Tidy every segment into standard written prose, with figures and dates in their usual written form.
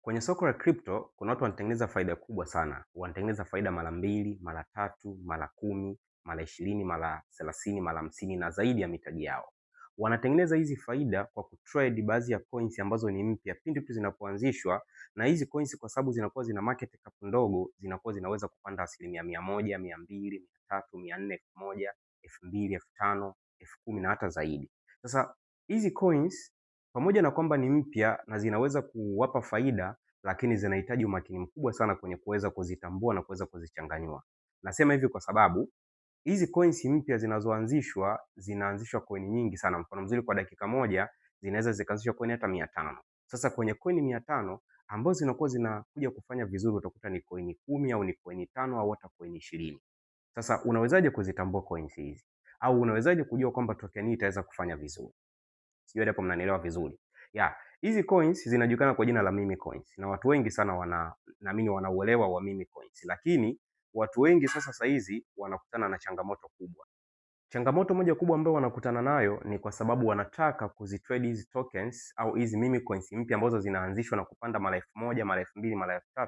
Kwenye soko la crypto kuna watu wanatengeneza faida kubwa sana. Wanatengeneza faida mara 2, mara 3, mara 10, mara 20, mara 30, mara 50 na zaidi ya mitaji yao. Wanatengeneza hizi faida kwa kutrade baadhi ya coins ambazo ni mpya pindi tu zinapoanzishwa, na hizi coins kwa sababu zinakuwa zina market cap ndogo, zinakuwa zinaweza kupanda 100, 100, 200, 300, 400, 1000, 2000, 5000, 10,000 na hata zaidi. Sasa hizi coins pamoja na kwamba ni mpya na zinaweza kuwapa faida, lakini zinahitaji umakini mkubwa sana kwenye kuweza kuzitambua na kuweza kuzichanganyua. Nasema hivi kwa sababu hizi coins mpya zinazoanzishwa, zinaanzishwa coin nyingi sana. Mfano mzuri, kwa dakika moja zinaweza zikaanzishwa coin hata 500. Sasa kwenye coin 500 ambazo zinakuwa zinakuja kufanya vizuri, utakuta ni coin 10 au ni coin 5 au hata coin 20. Sasa unawezaje kuzitambua coins hizi? Au unawezaje kujua kwamba token hii itaweza kufanya vizuri? Sijui hapo mnanielewa vizuri. Hizi coins zinajulikana kwa jina la meme coins na watu wengi sana naamini wanauelewa wa meme coins, lakini watu wengi sasa hizi wanakutana na changamoto kubwa. Changamoto moja kubwa ambayo wanakutana nayo ni kwa sababu wanataka kuzitrade hizi tokens au hizi meme coins mpya ambazo zinaanzishwa na kupanda mara 1000, mara 2000, mara 3000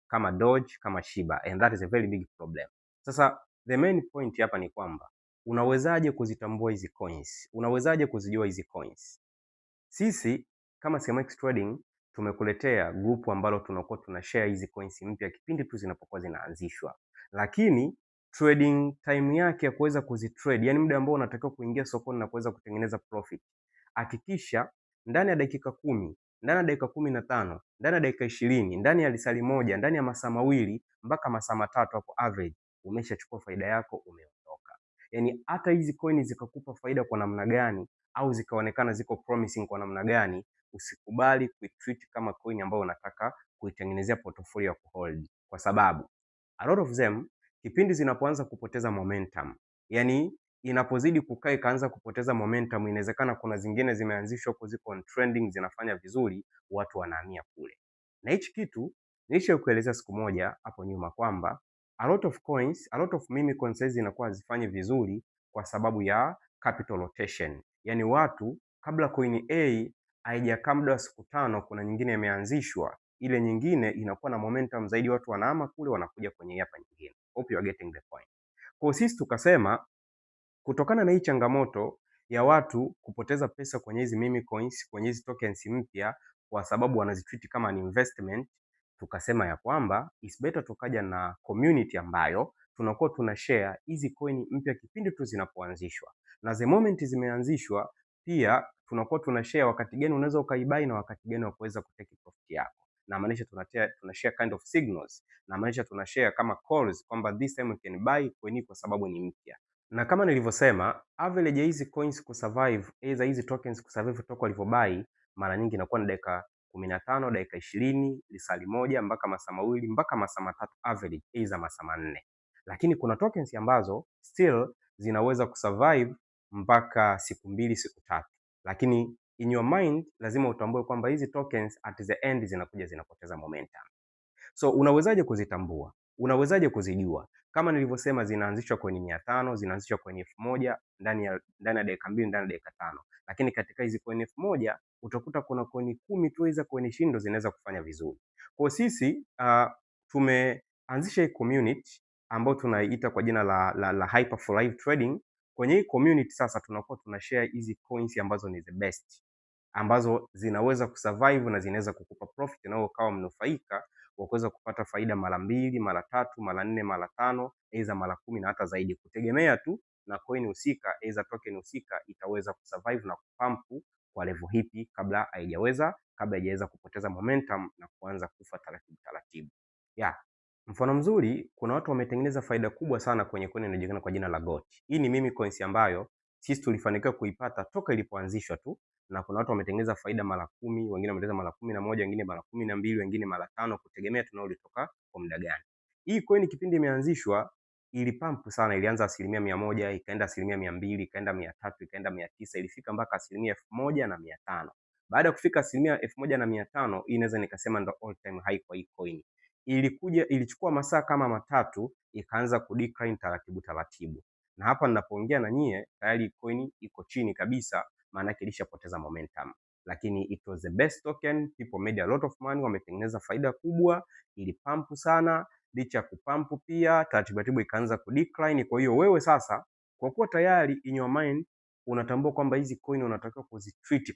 kama Doge, kama Shiba, and that is a very big problem. Sasa the main point hapa ni kwamba unawezaje kuzitambua hizi coins? Unawezaje kuzijua hizi coins? Sisi kama CMX Trading tumekuletea group ambalo tunakuwa tunashare hizi coins mpya kipindi tu zinapokuwa zinaanzishwa. Lakini trading time yake ya kuweza kuzitrade, yani muda ambao unatakiwa kuingia sokoni na kuweza kutengeneza profit, hakikisha ndani ya dakika 10, ndani ya dakika 15, ndani ya dakika 20, ndani ya lisali moja, ndani ya masaa mawili mpaka masaa matatu hapo average umeshachukua faida yako, umeondoka. Yani hata hizi coin zikakupa faida kwa namna gani au zikaonekana ziko promising kwa namna gani, usikubali kuitreat kama coin ambayo unataka kuitengenezea portfolio ya kuhold, kwa sababu a lot of them kipindi zinapoanza kupoteza momentum, yani inapozidi kukaa ikaanza kupoteza momentum, inawezekana kuna zingine zimeanzishwa huko ziko on trending zinafanya vizuri, watu wanahamia kule. Na hichi kitu nilishakueleza siku moja hapo nyuma kwamba a lot of coins, a lot of meme coins zinakuwa hazifanyi vizuri kwa sababu ya capital rotation. Yani watu kabla coin A haijakaa muda wa siku 5, kuna nyingine imeanzishwa, ile nyingine inakuwa na momentum zaidi, watu wanahama kule wanakuja kwenye hapa nyingine. Hope you are getting the point. Kwa sisi tukasema kutokana na hii changamoto ya watu kupoteza pesa kwenye hizi meme coins, kwenye hizi tokens mpya kwa sababu wanazitreat kama ni investment, tukasema ya kwamba is better tukaja na community ambayo tunakuwa tuna share hizi coin mpya kipindi tu zinapoanzishwa, na the moment zimeanzishwa pia tunakuwa tuna share wakati gani unaweza ukaibai na wakati gani wa kuweza kutake profit yako. Na maanisha tuna share kind of signals, na maanisha tuna share kama calls kwamba this time you can buy coin kwa sababu ni mpya. Na kama nilivyosema, average ya hizi coins kusurvive, hizi tokens kusurvive toka walivyobuy, mara nyingi inakuwa ni dakika 15, dakika 20, lisali moja mpaka masaa mawili mpaka masaa matatu average, masaa manne. Lakini kuna tokens ambazo still zinaweza kusurvive mpaka siku 2, siku 3. Lakini in your mind lazima utambue kwamba hizi tokens at the end zinakuja zinapoteza momentum. So unawezaje kuzitambua? Unawezaje kuzijua? Kama nilivyosema, zinaanzishwa kwenye 500, zinaanzishwa kwenye 1000 ndani ya dakika 2, ndani ya dakika 5. Lakini katika hizi kwenye 1000 utakuta kuna coin 10 tu hizo kwenye shindo zinaweza kufanya vizuri. Kwa sisi tumeanzisha hii community ambayo tunaiita kwa jina la Hyper for Live Trading. Kwenye hii community sasa tunakuwa tunashare hizi coins ambazo ni the best, ambazo zinaweza kusurvive na zinaweza kukupa profit na ukawa mnufaika wa kuweza kupata faida mara 2, mara 3, mara 4, mara 5, aidha mara 10 na hata zaidi, kutegemea tu na coin husika, aidha token husika itaweza kusurvive na kupampu kwa level hipi kabla haijaweza kupoteza momentum na kuanza kufa taratibu taratibu. Mfano mzuri, kuna watu wametengeneza faida kubwa sana kwenye coin inayojulikana kwa jina la GOT. Hii ni meme coins ambayo sisi tulifanikiwa kuipata toka ilipoanzishwa tu, na kuna watu wametengeneza faida mara 10, wengine wametengeneza mara 11, wengine mara 12, wengine mara 5, kutegemea tunao ulitoka kwa muda gani. Hii coin kipindi imeanzishwa ilipampu sana, ilianza 100%, ikaenda 200%, ikaenda 300%, ikaenda 900, ilifika mpaka 1500. Baada ya kufika 1500, hii naweza nikasema ndo all time high kwa hii coin. Ilichukua masaa kama matatu, ikaanza kudecline taratibu taratibu, na hapa ninapoongea na nyie tayari coin iko chini kabisa, maana yake ilishapoteza momentum. lakini it was the best token, people made a lot of money, wametengeneza faida kubwa, ilipampu sana, licha ya kupampu pia taratibu ikaanza kudecline. Kwa hiyo wewe sasa, kwa kuwa tayari in your mind unatambua kwamba hizi coin unatakiwa kuzitreat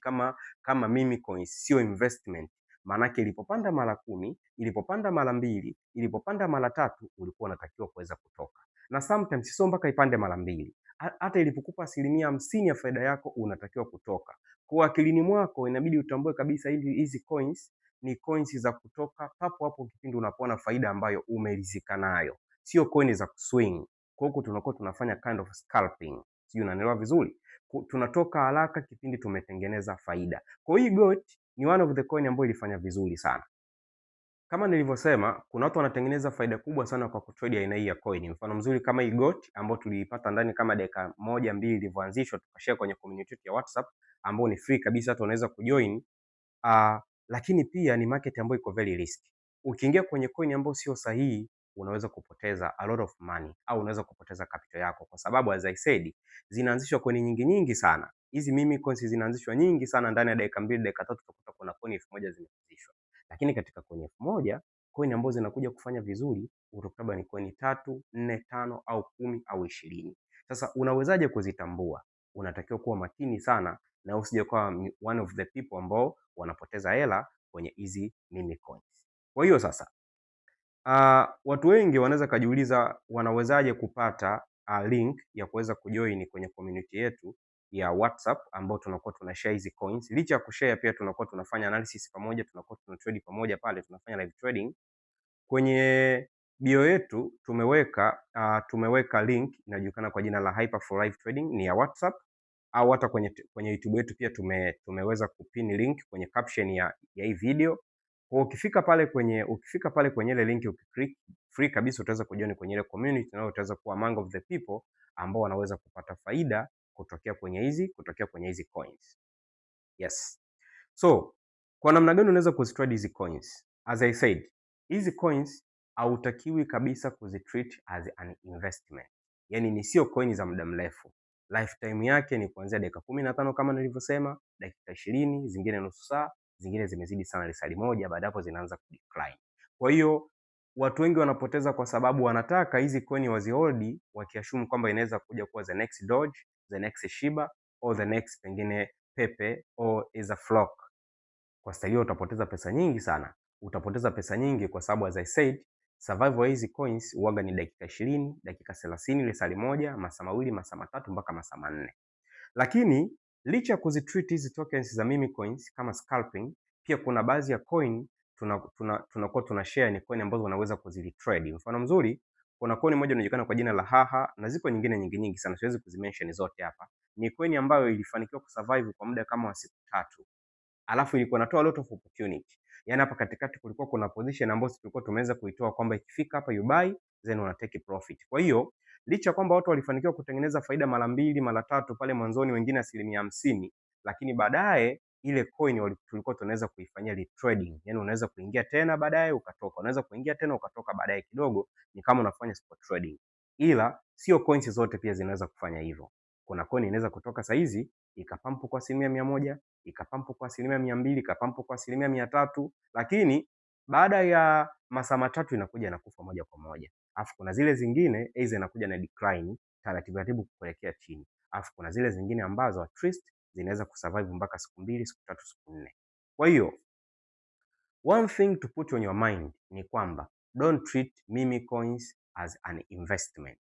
kama meme coins, sio investment. Maanake ilipopanda mara 10, ilipopanda mara 2, ilipopanda mara 3, ulikuwa unatakiwa kuweza kutoka. Na sometimes sio mpaka ipande mara 2. Hata ilipokupa 50% ya faida yako unatakiwa kutoka. Kwa akilini mwako inabidi utambue kabisa hizi coins ni coins za kutoka papo hapo kipindi unapoona faida ambayo umeridhika nayo. Sio coin za kuswing. Kwa hiyo tunakuwa tunafanya kind of scalping. Sio, unanielewa vizuri? Tunatoka haraka kipindi tumetengeneza faida. Kwa hiyo GOAT ni one of the coin ambayo ilifanya vizuri sana. Kama nilivyosema, kuna watu wanatengeneza faida kubwa sana kwa kutrade aina hii ya coin. Mfano mzuri kama hii GOAT ambayo tuliipata ndani kama dakika 1-2 ilivyoanzishwa, tukashare kwenye community ya WhatsApp ambayo ni free kabisa, watu wanaweza kujoin. Lakini pia ni market ambayo iko very risky. Ukiingia kwenye coin ambayo sio sahihi, unaweza kupoteza a lot of money au unaweza kupoteza capital yako, kwa sababu as I said, zinaanzishwa coin nyingi sana. Hizi meme coins zinaanzishwa nyingi sana, ndani ya dakika 2 dakika 3 utakuta kuna coin 1000 zimeanzishwa. Lakini katika coin 1000, coin ambazo zinakuja kufanya vizuri utakuta ni coin 3, 4, 5 au 10 au 20. Sasa unawezaje kuzitambua? Unatakiwa kuwa makini sana na usije kuwa one of the people ambao wanapoteza hela kwenye hizi meme coins. Kwa hiyo sasa, watu wengi wanaweza kujiuliza wanawezaje kupata link ya kuweza kujoin kwenye community yetu ya WhatsApp ambao tunakuwa tunashare hizi coins. Licha ya kushare pia tunakuwa tunafanya analysis pamoja, tunakuwa tunatrade pamoja pale, tunafanya live trading. Kwenye bio yetu tumeweka link inajulikana kwa jina la Hyper for Live Trading, ni ya WhatsApp, au hata kwenye YouTube yetu pia tumeweza kupin link kwenye caption ya hii video. Kwa ukifika pale kwenye ile link ukiclick, free kabisa utaweza kujoin kwenye ile community na utaweza kuwa among of the people ambao wanaweza kupata faida kutokea kwenye hizi coins. Yes. So, kwa namna gani unaweza kuzitrade hizi coins? As I said, hizi coins hautakiwi kabisa kuzitreat as an investment. Yaani ni sio coin za muda mrefu. Lifetime yake ni kuanzia dakika 15 kama nilivyosema, dakika 20, zingine nusu saa, zingine zimezidi sana lisali moja, baada hapo zinaanza kudecline. Kwa hiyo watu wengi wanapoteza kwa sababu wanataka hizi coin wazihold wakiassume kwamba inaweza kuja kuwa the next Doge, the next Shiba or the next pengine Pepe or is a flock. Kwa staili hiyo utapoteza pesa nyingi sana. Utapoteza pesa nyingi kwa sababu as I said, survival ya hizi coins huaga ni dakika 20, dakika 30, lisali moja, masaa mawili, masaa matatu mpaka masaa manne. Lakini licha ya kuzitreat hizi tokens za meme coins kama scalping, pia kuna baadhi ya coin tunakuwa tunashare, ni coin ambazo unaweza kuzitrade. Mfano mzuri, kuna coin moja inajulikana kwa jina la Haha na ziko nyingine nyingi sana, siwezi kuzimention zote hapa. Ni coin ambayo ilifanikiwa kusurvive kwa muda kama wa siku 3. Alafu ilikuwa inatoa a lot of opportunity. Yaani hapa katikati kulikuwa kuna position ambayo tulikuwa tumeweza kuitoa kwamba ikifika hapa you buy then una take profit. Kwa hiyo licha kwamba watu walifanikiwa kutengeneza faida mara 2 mara 3 pale mwanzoni, wengine 50%, lakini baadaye ile coin tulikuwa tunaweza kuifanyia retrading. Yaani unaweza kuingia tena baadaye ukatoka, unaweza kuingia tena ukatoka baadaye kidogo, ni kama unafanya spot trading. Ila sio coins zote pia zinaweza kufanya hivyo. Kuna coin inaweza kutoka saizi ikapampu kwa 100%, ikapampu kwa 200%, ikapampu kwa 300%, lakini baada ya masaa matatu inakuja inakufa moja kwa moja. Alafu kuna zile zingine aidha inakuja na decline taratibu kuelekea chini. Alafu kuna zile zingine ambazo at least zinaweza kusurvive mpaka siku 2, siku 3, siku 4. Kwa hiyo one thing to put on your mind ni kwamba don't treat meme coins as an investment.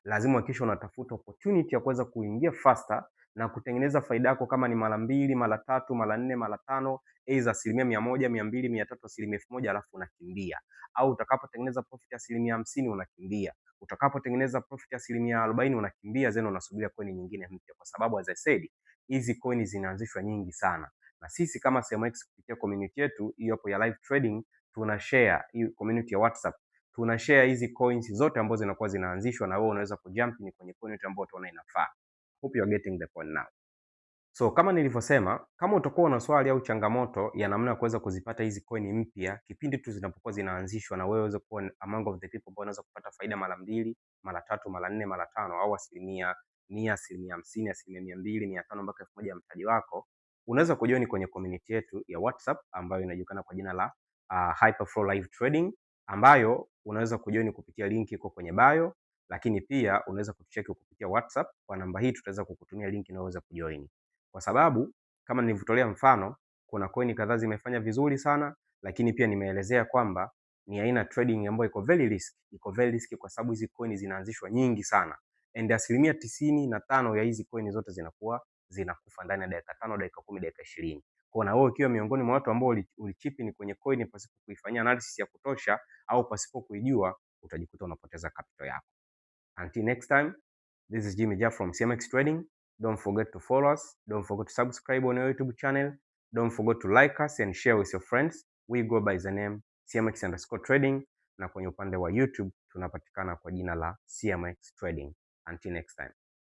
Lazima hakikisha unatafuta opportunity ya kuweza kuingia faster na kutengeneza faida yako, kama ni mara 2, mara 3, mara 4, mara 5, aidha 100%, 200%, 300%, 1000%, alafu unakimbia. Au utakapotengeneza profit ya 50% unakimbia. Utakapotengeneza profit ya 40% unakimbia, then unasubiria coin nyingine mpya, kwa sababu as I said, hizi coin zinaanzishwa nyingi sana. Na sisi kama CMX kupitia community yetu hiyo hapo ya live trading, tuna share hii community ya WhatsApp, tuna share hizi coins zote ambazo zinakuwa zinaanzishwa, na wewe unaweza kujump ni kwenye coin ambayo utaona inafaa. Hope you are getting the point now. So kama nilivyosema, kama utakuwa na swali au changamoto ya namna ya kuweza kuzipata hizi coin mpya kipindi tu zinapokuwa zinaanzishwa, na wewe uweze kuwa among of the people ambao unaweza kupata faida mara 2, mara 3, mara 4, mara 5 au 100%, 100%, 50%, 200, 500 mpaka 1000 ya mtaji wako, unaweza kujoin kwenye community yetu ya WhatsApp ambayo inajulikana kwa jina la Hyperflow Live Trading, ambayo unaweza kujoin kupitia link iko kwenye bio, lakini pia unaweza kutucheki kupitia WhatsApp kwa namba hii, tutaweza kukutumia link inayoweza kujoin. Kwa sababu kama nilivyotolea mfano, kuna coin kadhaa zimefanya vizuri sana, lakini pia nimeelezea kwamba ni aina trading ambayo iko very risky kwa sababu hizi coin zinaanzishwa nyingi sana, and 95% ya hizi coin zote zinakufa ndani ya dakika 5, dakika 10, dakika 20. Kwa na wewe ukiwa miongoni mwa watu ambao ulichipi ni kwenye coin pasipo kuifanyia analysis ya kutosha au pasipo kuijua, utajikuta unapoteza capital yako. Until next time, this is Jimmy Jaf from CMX Trading. Don't forget to follow us. Don't forget to subscribe on our YouTube channel. Don't forget to like us and share with your friends. We go by the name CMX_Trading, na kwenye upande wa YouTube tunapatikana kwa jina la CMX Trading. Until next time.